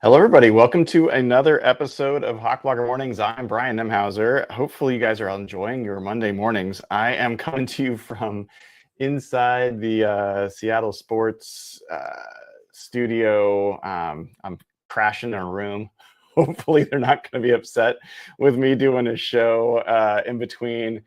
Hello, everybody. Welcome to another episode of Hawk Blogger Mornings. I'm Brian Nemhauser. Hopefully, you guys are all enjoying your Monday mornings. I am coming to you from inside the Seattle Sports studio. I'm crashing in a room. Hopefully, they're not going to be upset with me doing a show in between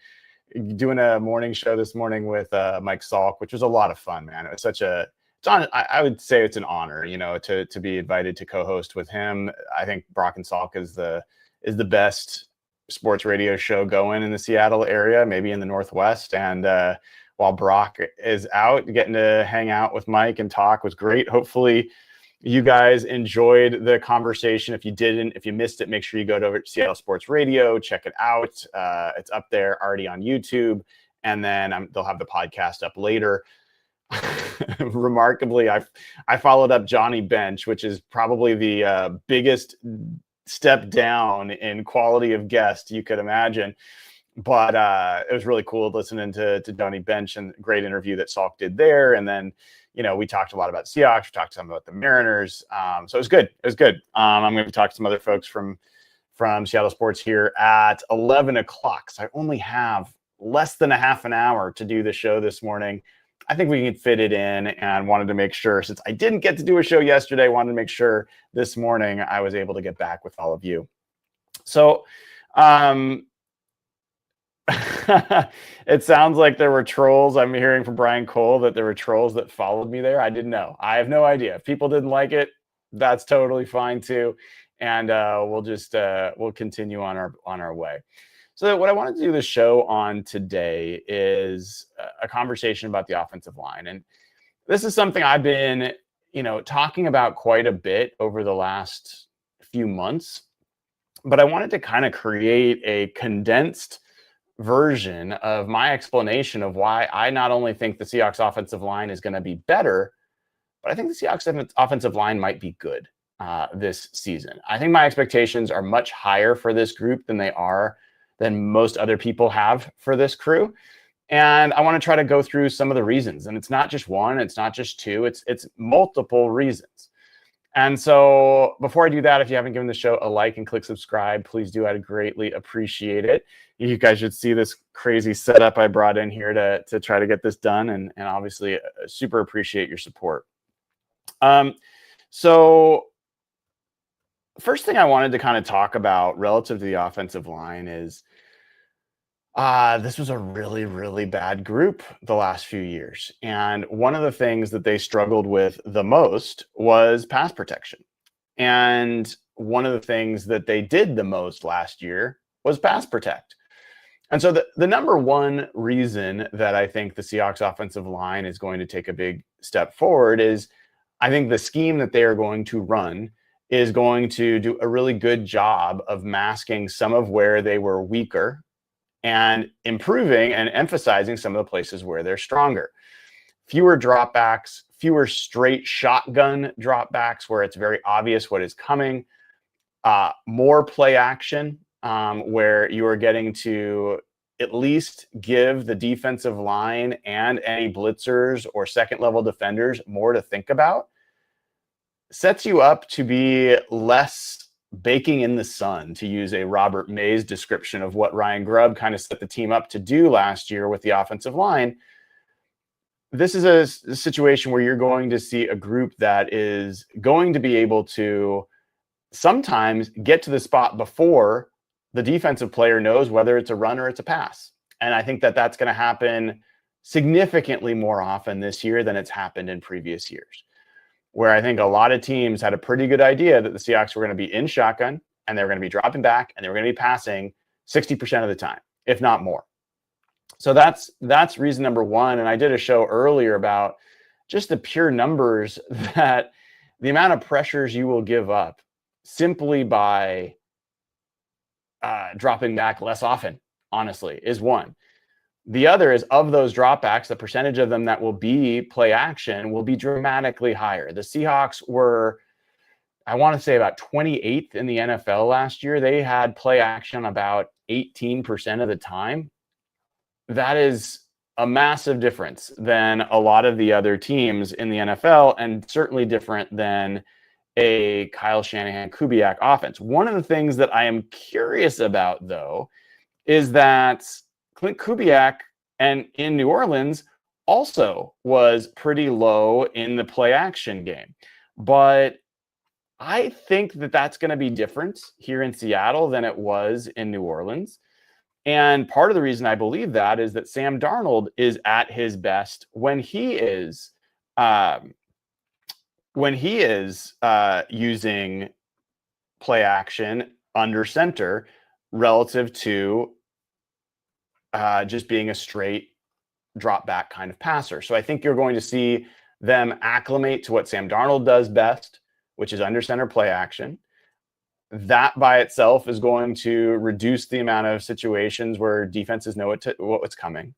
doing a morning show this morning with Mike Salk, which was a lot of fun, man. It was such a I would say it's an honor, to be invited to co-host with him. I think Brock and Salk is the best sports radio show going in the Seattle area, maybe in the Northwest. And while Brock is out, getting to hang out with Mike and talk was great. Hopefully, you guys enjoyed the conversation. If you missed it, make sure you go to Seattle Sports Radio, check it out. It's up there already on YouTube, and then they'll have the podcast up later. Remarkably, I followed up Johnny Bench, which is probably the biggest step down in quality of guest you could imagine. But it was really cool listening to Johnny Bench, and great interview that Salk did there. And then, we talked a lot about Seahawks. We talked some about the Mariners. So it was good. It was good. I'm going to talk to some other folks from Seattle Sports here at 11 o'clock. So I only have less than a half an hour to do the show this morning. I think we can fit it in, and wanted to make sure, since I didn't get to do a show yesterday, wanted to make sure this morning I was able to get back with all of you. So it sounds like there were trolls. I'm hearing from Brian Cole that there were trolls that followed me there. I didn't know. I have no idea. If people didn't like it, that's totally fine too. And we'll continue on our way. So what I wanted to do the show on today is a conversation about the offensive line. And this is something I've been, talking about quite a bit over the last few months. But I wanted to kind of create a condensed version of my explanation of why I not only think the Seahawks offensive line is going to be better, but I think the Seahawks offensive line might be good this season. I think my expectations are much higher for this group than most other people have for this crew. And I want to try to go through some of the reasons. And it's not just one, it's not just two, it's multiple reasons. And so before I do that, if you haven't given the show a like and click subscribe, please do. I'd greatly appreciate it. You guys should see this crazy setup I brought in here to try to get this done. And obviously super appreciate your support. So first thing I wanted to kind of talk about relative to the offensive line is this was a really, really bad group the last few years. And one of the things that they struggled with the most was pass protection. And one of the things that they did the most last year was pass protect. And so the number one reason that I think the Seahawks offensive line is going to take a big step forward is I think the scheme that they are going to run is going to do a really good job of masking some of where they were weaker and improving and emphasizing some of the places where they're stronger. Fewer dropbacks, fewer straight shotgun dropbacks where it's very obvious what is coming, more play action where you are getting to at least give the defensive line and any blitzers or second level defenders more to think about. Sets you up to be less baking in the sun, to use a Robert Mays description of what Ryan Grubb kind of set the team up to do last year with the offensive line. This is a situation where you're going to see a group that is going to be able to sometimes get to the spot before the defensive player knows whether it's a run or it's a pass. And I think that that's going to happen significantly more often this year than it's happened in previous years, where I think a lot of teams had a pretty good idea that the Seahawks were going to be in shotgun and they were going to be dropping back and they were going to be passing 60% of the time, if not more. So that's reason number one. And I did a show earlier about just the pure numbers, that the amount of pressures you will give up simply by dropping back less often, honestly, is one. The other is, of those dropbacks, the percentage of them that will be play action will be dramatically higher. The Seahawks were, I want to say, about 28th in the NFL last year. They had play action about 18% of the time. That is a massive difference than a lot of the other teams in the NFL, and certainly different than a Kyle Shanahan Kubiak offense. One of the things that I am curious about, though, is that Clint Kubiak and in New Orleans also was pretty low in the play action game. But I think that that's going to be different here in Seattle than it was in New Orleans. And part of the reason I believe that is that Sam Darnold is at his best um, when he is using play action under center relative to just being a straight drop back kind of passer. So I think you're going to see them acclimate to what Sam Darnold does best, which is under center play action. That by itself is going to reduce the amount of situations where defenses know what's coming.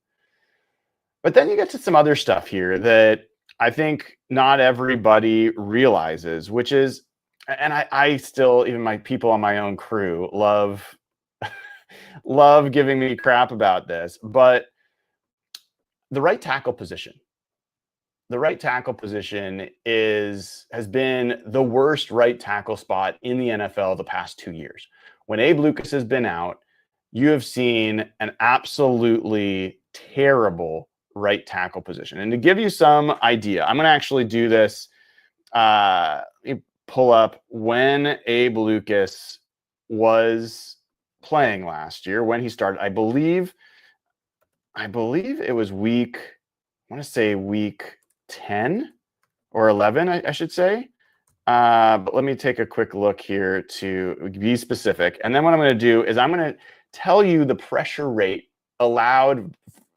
But then you get to some other stuff here that I think not everybody realizes, which is, and I still, even my people on my own crew love giving me crap about this, but the right tackle position. The right tackle position has been the worst right tackle spot in the NFL the past 2 years. When Abe Lucas has been out, you have seen an absolutely terrible right tackle position. And to give you some idea, I'm going to actually do this. Let me pull up when Abe Lucas was playing last year, when he started. I believe it was week 10 or 11, I should say. But let me take a quick look here to be specific. And then what I'm going to do is I'm going to tell you the pressure rate allowed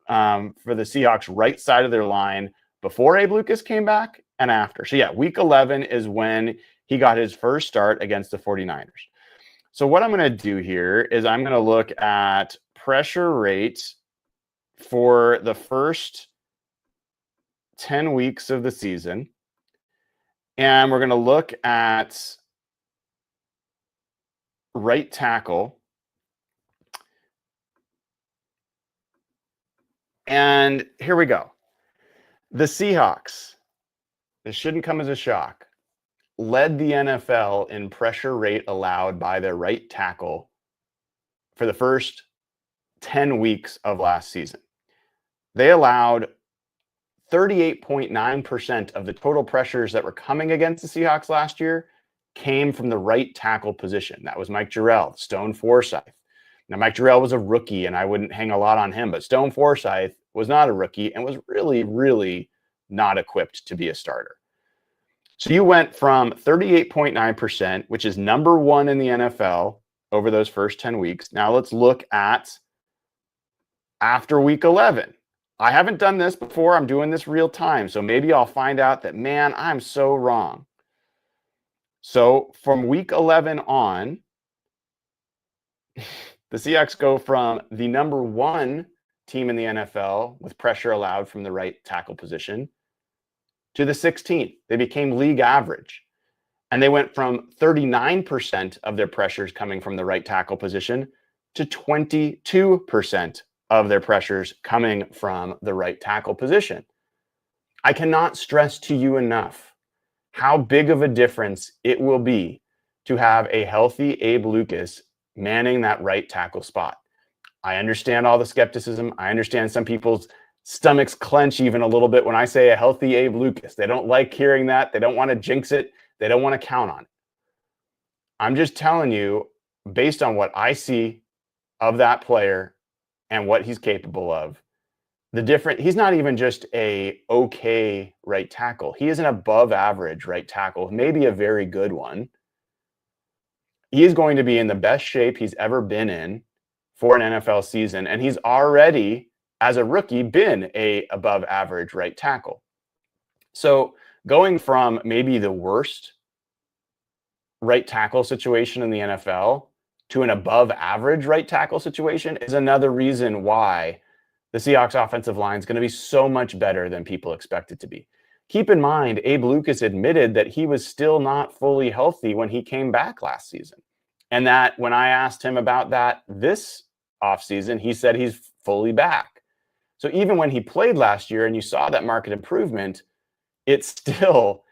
for the Seahawks right side of their line before Abe Lucas came back and after. So yeah, week 11 is when he got his first start against the 49ers. So what I'm going to do here is I'm going to look at pressure rate for the first 10 weeks of the season. And we're going to look at right tackle. And here we go. The Seahawks, this shouldn't come as a shock, led the NFL in pressure rate allowed by their right tackle for the first 10 weeks of last season. They allowed 38.9% of the total pressures that were coming against the Seahawks last year came from the right tackle position. That was Mike Jarrell, Stone Forsythe. Now, Mike Jarrell was a rookie, and I wouldn't hang a lot on him, but Stone Forsythe was not a rookie and was really, really not equipped to be a starter. So you went from 38.9%, which is number one in the NFL over those first 10 weeks. Now let's look at after week 11. I haven't done this before. I'm doing this real time. So maybe I'll find out that, man, I'm so wrong. So from week 11 on, the Seahawks go from the number one team in the NFL with pressure allowed from the right tackle position to the 16th. They became league average. And they went from 39% of their pressures coming from the right tackle position to 22% of their pressures coming from the right tackle position. I cannot stress to you enough how big of a difference it will be to have a healthy Abe Lucas manning that right tackle spot. I understand all the skepticism. I understand some people's stomachs clench even a little bit when I say a healthy Abe Lucas. They don't like hearing that. They don't want to jinx it. They don't want to count on it. I'm just telling you, based on what I see of that player and what he's capable of, he's not even just a okay right tackle. He is an above average right tackle, maybe a very good one. He is going to be in the best shape he's ever been in for an NFL season. And he's already, as a rookie, been a above average right tackle. So going from maybe the worst right tackle situation in the NFL to an above average right tackle situation is another reason why the Seahawks offensive line is going to be so much better than people expect it to be. Keep in mind, Abe Lucas admitted that he was still not fully healthy when he came back last season. And that when I asked him about that this offseason, he said he's fully back. So even when he played last year and you saw that market improvement, it still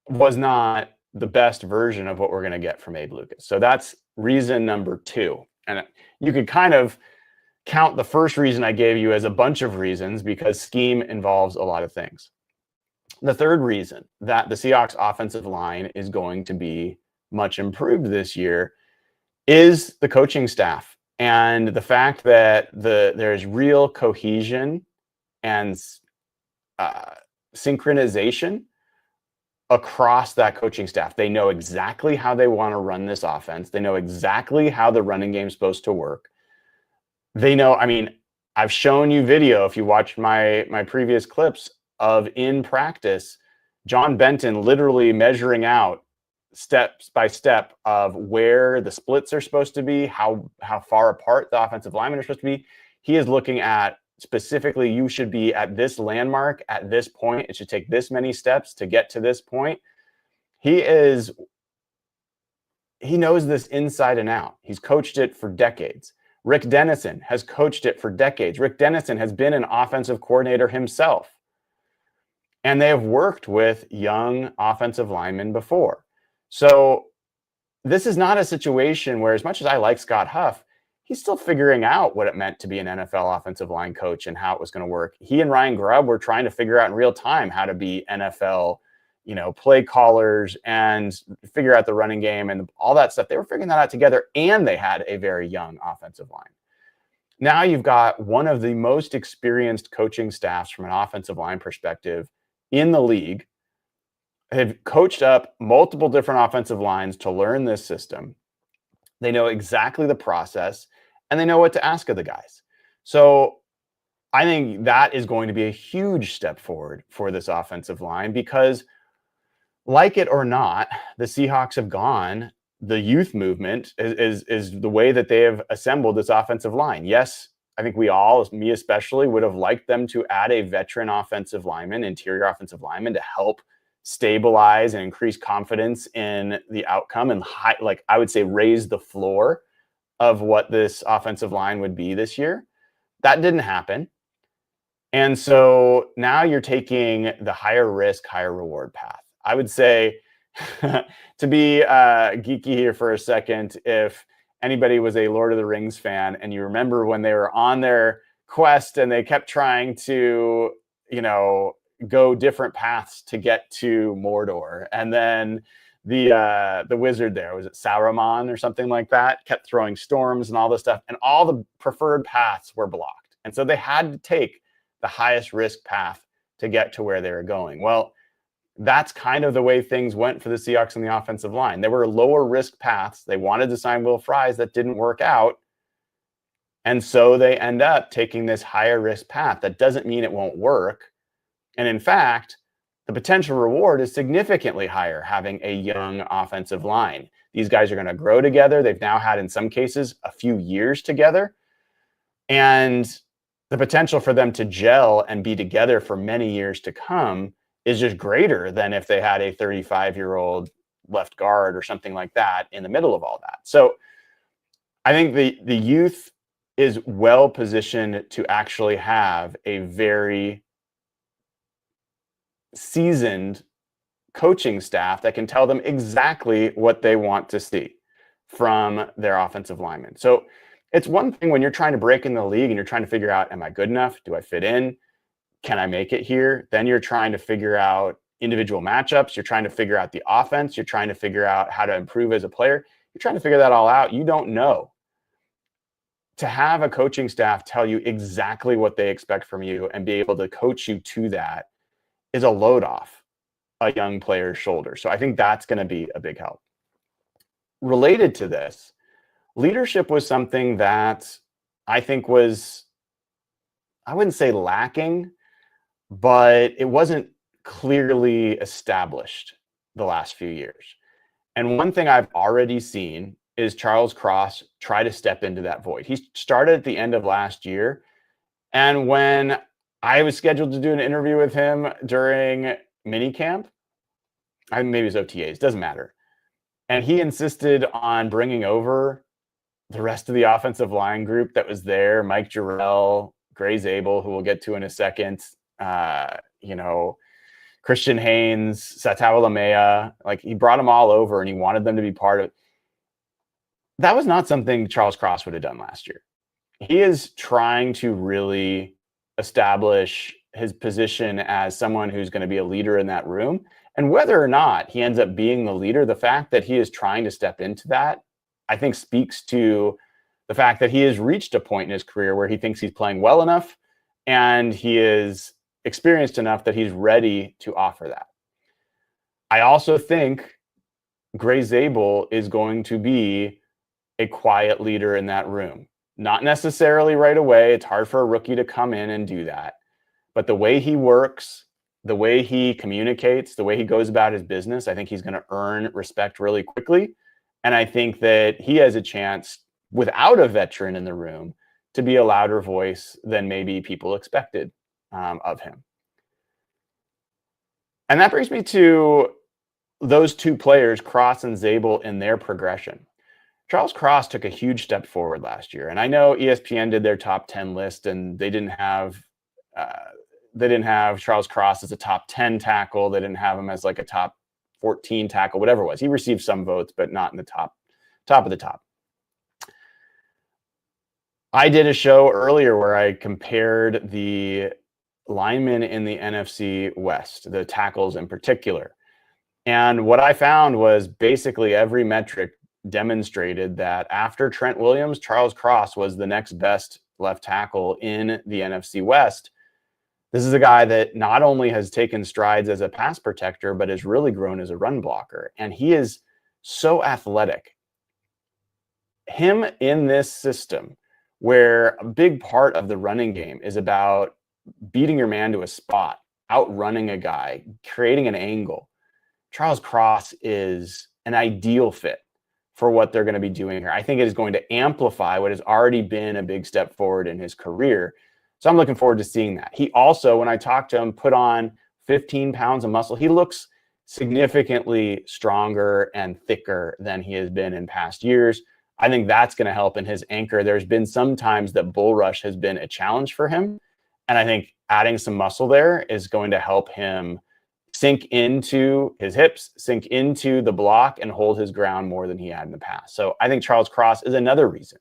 was not the best version of what we're going to get from Abe Lucas. So that's reason number 2. And you could kind of count the first reason I gave you as a bunch of reasons because scheme involves a lot of things. The third reason that the Seahawks offensive line is going to be much improved this year is the coaching staff and the fact that there's real cohesion and synchronization across that coaching staff. They know exactly how they want to run this offense. They know exactly how the running game is supposed to work. They know, I mean, I've shown you video, if you watched my previous clips, of in practice, John Benton literally measuring out steps by step of where the splits are supposed to be, how far apart the offensive linemen are supposed to be. He is looking at specifically, you should be at this landmark at this point. It should take this many steps to get to this point. He knows this inside and out. He's coached it for decades. Rick Dennison has coached it for decades. Rick Dennison has been an offensive coordinator himself. And they have worked with young offensive linemen before. So this is not a situation where, as much as I like Scott Huff, he's still figuring out what it meant to be an NFL offensive line coach and how it was going to work. He and Ryan Grubb were trying to figure out in real time how to be NFL, play callers and figure out the running game and all that stuff. They were figuring that out together, and they had a very young offensive line. Now you've got one of the most experienced coaching staffs from an offensive line perspective in the league. Have coached up multiple different offensive lines to learn this system. They know exactly the process, and they know what to ask of the guys. So I think that is going to be a huge step forward for this offensive line because, like it or not, the Seahawks have gone. The youth movement is the way that they have assembled this offensive line. Yes, I think we all, me especially, would have liked them to add a veteran offensive lineman, interior offensive lineman, to help stabilize and increase confidence in the outcome and I would say raise the floor of what this offensive line would be this year. That didn't happen. And so now you're taking the higher risk, higher reward path. I would say to be geeky here for a second, if anybody was a Lord of the Rings fan and you remember when they were on their quest and they kept trying to, go different paths to get to Mordor. And then the wizard there, was it Saruman or something like that, kept throwing storms and all this stuff, and all the preferred paths were blocked. And so they had to take the highest risk path to get to where they were going. Well, that's kind of the way things went for the Seahawks on the offensive line. There were lower risk paths. They wanted to sign Will Fries. That didn't work out. And so they end up taking this higher risk path. That doesn't mean it won't work. And in fact, the potential reward is significantly higher having a young offensive line. These guys are going to grow together. They've now had, in some cases, a few years together. And the potential for them to gel and be together for many years to come is just greater than if they had a 35-year-old left guard or something like that in the middle of all that. So I think the youth is well positioned to actually have a very seasoned coaching staff that can tell them exactly what they want to see from their offensive linemen. So it's one thing when you're trying to break in the league and you're trying to figure out, am I good enough? Do I fit in? Can I make it here? Then you're trying to figure out individual matchups. You're trying to figure out the offense. You're trying to figure out how to improve as a player. You're trying to figure that all out. You don't know. To have a coaching staff tell you exactly what they expect from you and be able to coach you to that is a load off a young player's shoulder. So I think that's going to be a big help. Related to this, leadership was something that I think was, I wouldn't say lacking, but it wasn't clearly established the last few years. And one thing I've already seen is Charles Cross try to step into that void. He started at the end of last year. And when I was scheduled to do an interview with him during minicamp, maybe it was OTAs, doesn't matter. And he insisted on bringing over the rest of the offensive line group that was there, Mike Jarrell, Gray Zabel, who we'll get to in a second, Christian Haynes, Satawa Lamea. Like, he brought them all over and he wanted them to be part of it. That was not something Charles Cross would have done last year. He is trying to really establish his position as someone who's going to be a leader in that room. And whether or not he ends up being the leader, the fact that he is trying to step into that, I think speaks to the fact that he has reached a point in his career where he thinks he's playing well enough and he is experienced enough that he's ready to offer that. I also think Gray Zabel is going to be a quiet leader in that room. Not necessarily right away. It's hard for a rookie to come in and do that. But the way he works, the way he communicates, the way he goes about his business, I think he's going to earn respect really quickly. And I think that he has a chance, without a veteran in the room, to be a louder voice than maybe people expected of him. And that brings me to those two players, Cross and Zabel, in their progression. Charles Cross took a huge step forward last year. And I know ESPN did their top 10 list and they didn't have Charles Cross as a top 10 tackle. They didn't have him as like a top 14 tackle, whatever it was. He received some votes, but not in the top of the top. I did a show earlier where I compared the linemen in the NFC West, the tackles in particular. And what I found was basically every metric demonstrated that after Trent Williams, Charles Cross was the next best left tackle in the NFC West. This is a guy that not only has taken strides as a pass protector, but has really grown as a run blocker. And he is so athletic. Him in this system, where a big part of the running game is about beating your man to a spot, outrunning a guy, creating an angle, Charles Cross is an ideal fit for what they're going to be doing here. I think it is going to amplify what has already been a big step forward in his career. So I'm looking forward to seeing that. He also, when I talked to him, put on 15 pounds of muscle. He looks significantly stronger and thicker than he has been in past years. I think that's going to help in his anchor. There's been some times that bull rush has been a challenge for him. And I think adding some muscle there is going to help him sink into his hips, sink into the block, and hold his ground more than he had in the past. So I think Charles Cross is another reason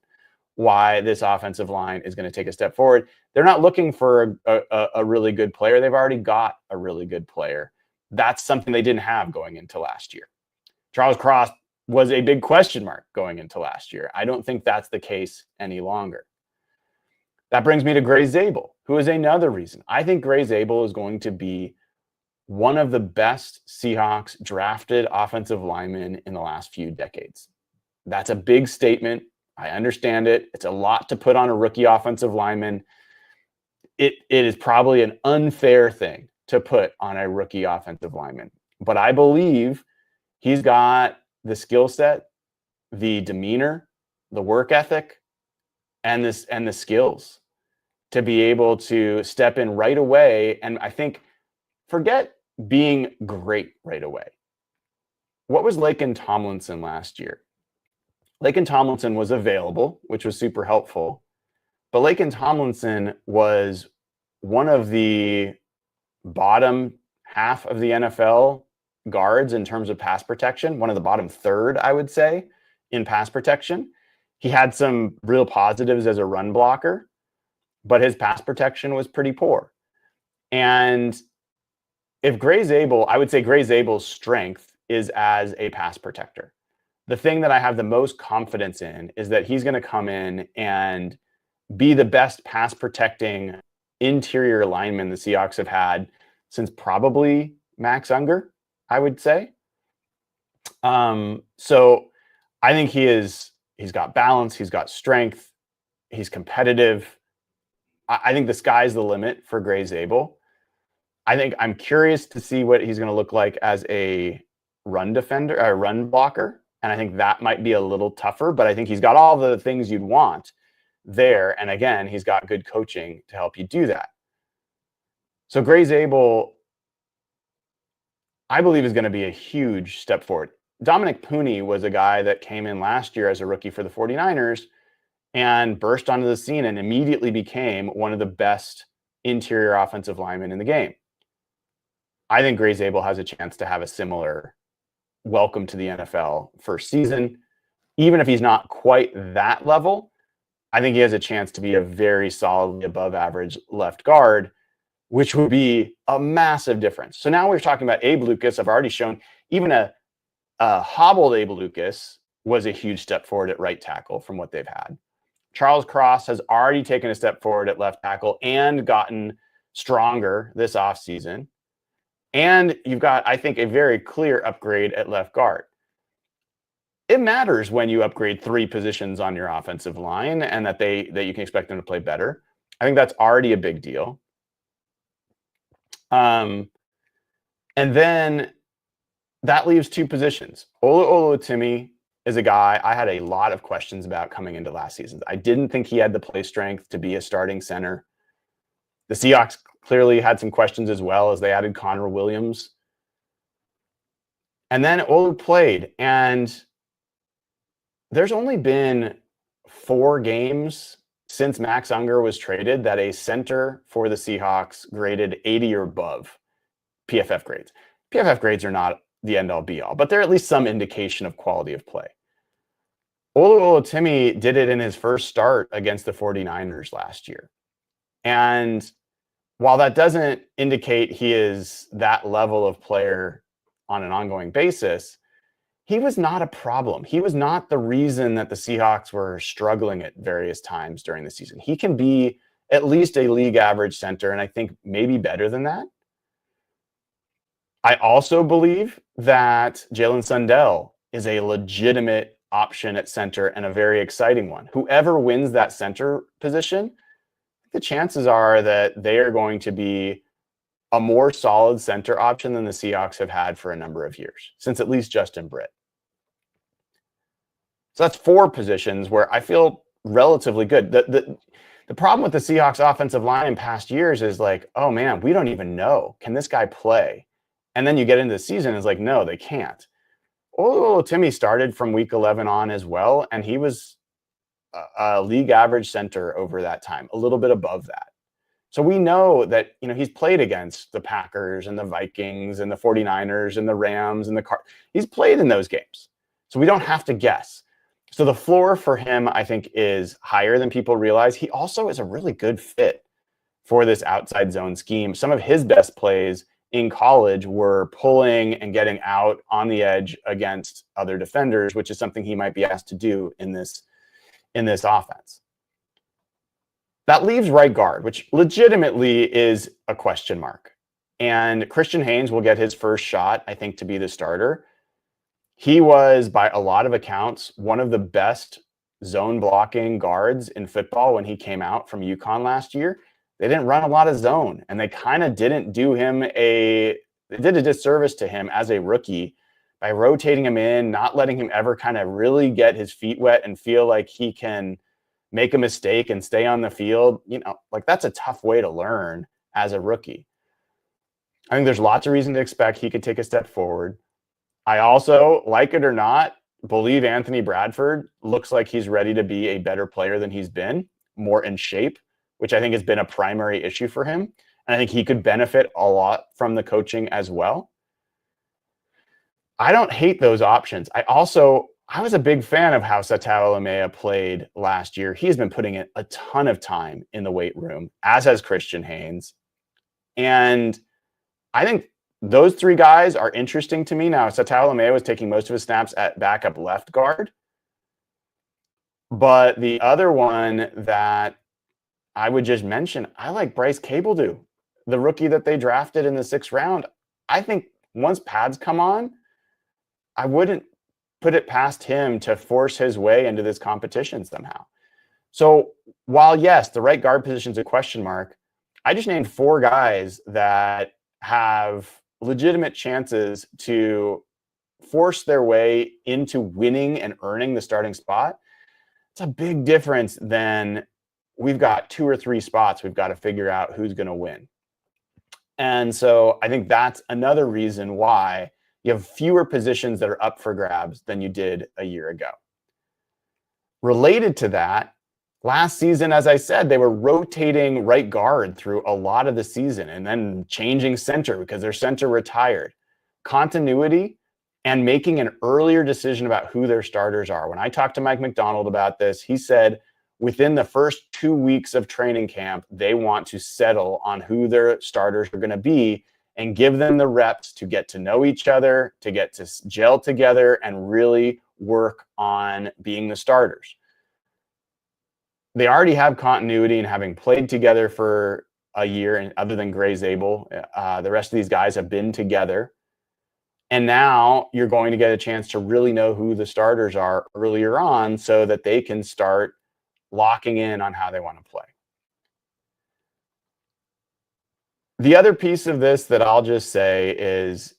why this offensive line is going to take a step forward. They're not looking for a really good player. They've already got a really good player. That's something they didn't have going into last year. Charles Cross was a big question mark going into last year. I don't think that's the case any longer. That brings me to Gray Zabel, who is another reason. I think Gray Zabel is going to be one of the best Seahawks drafted offensive linemen in the last few decades. That's a big statement. I understand it. It's a lot to put on a rookie offensive lineman. It is probably an unfair thing to put on a rookie offensive lineman. But I believe he's got the skill set, the demeanor, the work ethic, and the skills to be able to step in right away. And I think, forget being great right away. What was Laken Tomlinson last year? Laken Tomlinson was available, which was super helpful. But Laken Tomlinson was one of the bottom half of the NFL guards in terms of pass protection, one of the bottom third, I would say, in pass protection. He had some real positives as a run blocker, but his pass protection was pretty poor. And if Gray Zabel, I would say Gray Zabel's strength is as a pass protector. The thing that I have the most confidence in is that he's going to come in and be the best pass protecting interior lineman the Seahawks have had since probably Max Unger, I would say. So I think he's got balance, he's got strength, he's competitive. I think the sky's the limit for Gray Zabel. I think I'm curious to see what he's going to look like as a run defender, a run blocker. And I think that might be a little tougher, but I think he's got all the things you'd want there. And again, he's got good coaching to help you do that. So Gray Zabel, I believe, is going to be a huge step forward. Dominic Pooney was a guy that came in last year as a rookie for the 49ers and burst onto the scene and immediately became one of the best interior offensive linemen in the game. I think Grace Abel has a chance to have a similar welcome to the NFL first season. Even if he's not quite that level, I think he has a chance to be a very solidly above average left guard, which would be a massive difference. So now we're talking about Abe Lucas. I've already shown even a hobbled Abe Lucas was a huge step forward at right tackle from what they've had. Charles Cross has already taken a step forward at left tackle and gotten stronger this offseason. And you've got, I think, a very clear upgrade at left guard. It matters when you upgrade 3 positions on your offensive line and that you can expect them to play better. I think that's already a big deal. And then that leaves 2 positions. Olu Olutimi is a guy I had a lot of questions about coming into last season. I didn't think he had the play strength to be a starting center. The Seahawks clearly had some questions as well as they added Connor Williams. And then Olu played, and there's only been 4 games since Max Unger was traded that a center for the Seahawks graded 80 or above PFF grades. PFF grades are not the end-all be-all, but they're at least some indication of quality of play. Olu Olutimi did it in his first start against the 49ers last year. And while that doesn't indicate he is that level of player on an ongoing basis, he was not a problem. He was not the reason that the Seahawks were struggling at various times during the season. He can be at least a league average center, and I think maybe better than that. I also believe that Jalen Sundell is a legitimate option at center and a very exciting one. Whoever wins that center position, the chances are that they are going to be a more solid center option than the Seahawks have had for a number of years, since at least Justin Britt. So that's 4 positions where I feel relatively good. The problem with the Seahawks offensive line in past years is like, oh man, we don't even know. Can this guy play? And then you get into the season, and it's like, no, they can't. Olu Olutimi started from week 11 on as well, and he was a league average center over that time, a little bit above that. So we know that, he's played against the Packers and the Vikings and the 49ers and the Rams and the he's played in those games. So we don't have to guess. So the floor for him, I think, is higher than people realize. He also is a really good fit for this outside zone scheme. Some of his best plays in college were pulling and getting out on the edge against other defenders, which is something he might be asked to do in this offense. That leaves right guard, which legitimately is a question mark. And Christian Haynes will get his first shot, I think, to be the starter. He was, by a lot of accounts, one of the best zone blocking guards in football when he came out from UConn last year. They didn't run a lot of zone, and they kind of didn't do him they did a disservice to him as a rookie by rotating him in, not letting him ever kind of really get his feet wet and feel like he can make a mistake and stay on the field. Like that's a tough way to learn as a rookie. I think there's lots of reason to expect he could take a step forward. I also, like it or not, believe Anthony Bradford looks like he's ready to be a better player than he's been, more in shape, which I think has been a primary issue for him. And I think he could benefit a lot from the coaching as well. I don't hate those options. I was a big fan of how Satao Lamea played last year. He's been putting in a ton of time in the weight room, as has Christian Haynes. And I think those 3 guys are interesting to me. Now, Satao Lamea was taking most of his snaps at backup left guard. But the other one that I would just mention, I like Bryce Cabledew, the rookie that they drafted in the 6th round. I think once pads come on, I wouldn't put it past him to force his way into this competition somehow. So while, yes, the right guard position is a question mark, I just named 4 guys that have legitimate chances to force their way into winning and earning the starting spot. It's a big difference than we've got 2 or 3 spots. We've got to figure out who's going to win. And so I think that's another reason why you have fewer positions that are up for grabs than you did a year ago. Related to that, Last season, as I said, they were rotating right guard through a lot of the season and then changing center because their center retired. Continuity and making an earlier decision about who their starters are. When I talked to Mike McDonald about this, he said within the first 2 weeks of training camp, they want to settle on who their starters are going to be and give them the reps to get to know each other, to get to gel together and really work on being the starters. They already have continuity and having played together for a year, and other than Gray Zabel, the rest of these guys have been together. And now you're going to get a chance to really know who the starters are earlier on so that they can start locking in on how they want to play. The other piece of this that I'll just say is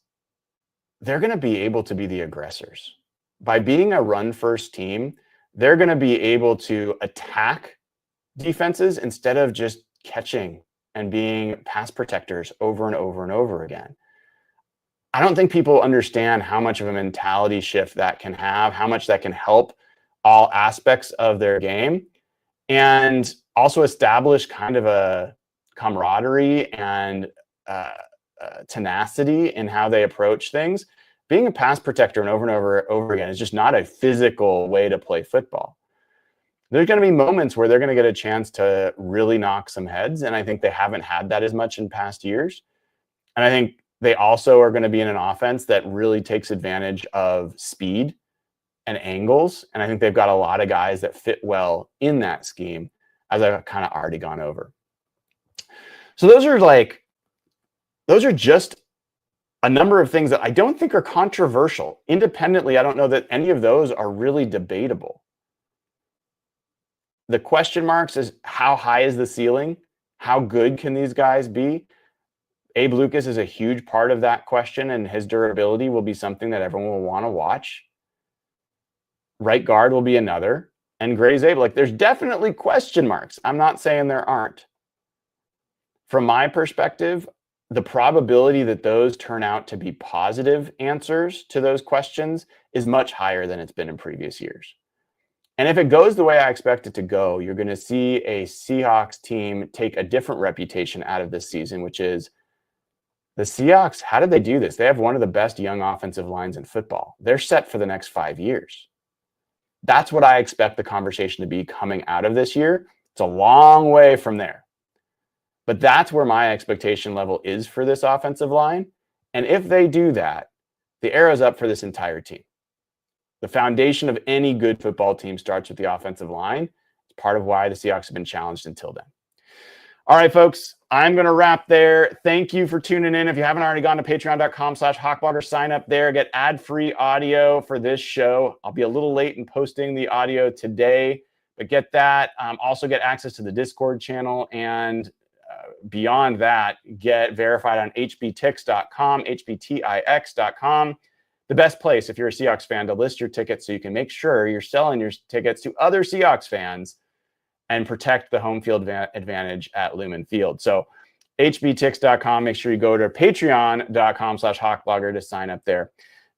they're going to be able to be the aggressors. By being a run-first team, they're going to be able to attack defenses instead of just catching and being pass protectors over and over and over again. I don't think people understand how much of a mentality shift that can have, how much that can help all aspects of their game, and also establish kind of a camaraderie and tenacity in how they approach things. Being a pass protector and over again is just not a physical way to play football. There's going to be moments where they're going to get a chance to really knock some heads, and I think they haven't had that as much in past years. And I think they also are going to be in an offense that really takes advantage of speed and angles, and I think they've got a lot of guys that fit well in that scheme, as I've kind of already gone over. So those are just a number of things that I don't think are controversial. Independently, I don't know that any of those are really debatable. The question marks is how high is the ceiling? How good can these guys be? Abe Lucas is a huge part of that question, and his durability will be something that everyone will want to watch. Right guard will be another. And Gray Zabel, like, there's definitely question marks. I'm not saying there aren't. From my perspective, the probability that those turn out to be positive answers to those questions is much higher than it's been in previous years. And if it goes the way I expect it to go, you're going to see a Seahawks team take a different reputation out of this season, which is the Seahawks. How did they do this? They have one of the best young offensive lines in football. They're set for the next 5 years. That's what I expect the conversation to be coming out of this year. It's a long way from there. But that's where my expectation level is for this offensive line. And if they do that, the arrow's up for this entire team. The foundation of any good football team starts with the offensive line. It's part of why the Seahawks have been challenged until then. All right, folks, I'm going to wrap there. Thank you for tuning in. If you haven't already gone to patreon.com/hawkblogger, sign up there, get ad-free audio for this show. I'll be a little late in posting the audio today, but get that. Also get access to the Discord channel, and beyond that, get verified on hbtix.com, hbtix.com. The best place, if you're a Seahawks fan, to list your tickets so you can make sure you're selling your tickets to other Seahawks fans and protect the home field advantage at Lumen Field. So hbtix.com, make sure you go to patreon.com/hawkblogger to sign up there.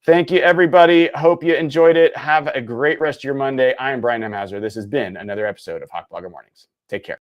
Thank you, everybody. Hope you enjoyed it. Have a great rest of your Monday. I am Brian Nemhauser. This has been another episode of Hawk Blogger Mornings. Take care.